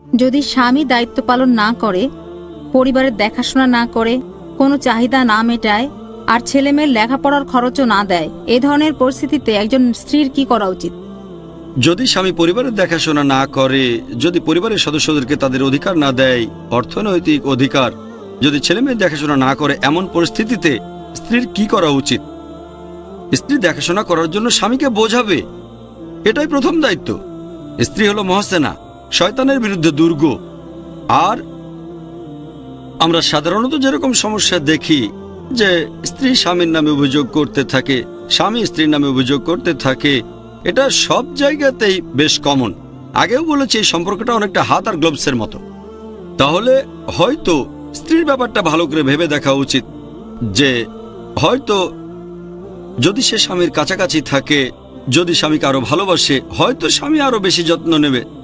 যদি স্বামী দায়িত্ব পালন না করে, পরিবারের দেখাশোনা না করে, কোনো চাহিদা না মেটায় আর ছেলেমেয়ের লেখাপড়ার খরচও না দেয়, এ ধরনের পরিস্থিতিতে একজন স্ত্রীর কি করা উচিত? যদি স্বামী পরিবারের দেখাশোনা না করে, যদি পরিবারের সদস্যদেরকে তাদের অধিকার না দেয়, অর্থনৈতিক অধিকার, যদি ছেলেমেয়ের দেখাশোনা না করে, এমন পরিস্থিতিতে স্ত্রীর কি করা উচিত? স্ত্রী দেখাশোনা করার জন্য স্বামীকে বোঝাবে, এটাই প্রথম দায়িত্ব। স্ত্রী হলো মহসেনা, শয়তানের বিরুদ্ধে দুর্গ। আর আমরা সাধারণত যেরকম সমস্যা দেখি যে স্ত্রী স্বামীর নামে অভিযোগ করতে থাকে, স্বামী স্ত্রীর নামে অভিযোগ করতে থাকে, এটা সব জায়গাতেই বেশ কমন। আগেও বলেছি এই সম্পর্কটা অনেকটা হাত আর গ্লোভসের মতো। তাহলে হয়তো স্ত্রীর ব্যাপারটা ভালো করে ভেবে দেখা উচিত যে হয়তো যদি সে স্বামীর কাছাকাছি থাকে, যদি স্বামীকে আরো ভালোবাসে, হয়তো স্বামী আরো বেশি যত্ন নেবে।